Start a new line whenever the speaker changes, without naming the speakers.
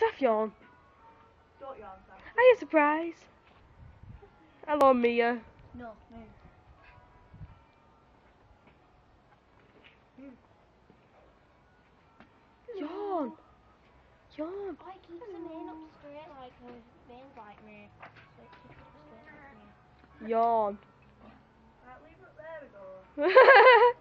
Saf, yawn.
Don't yawn, Sam.
Are you surprised? Hello, Mia.
No, no.
Yawn. Yawn.
Oh, it keeps the mane up straight, like the mane's like me. So it keeps it up straight like me.
Yawn.
Right, leave it there we go.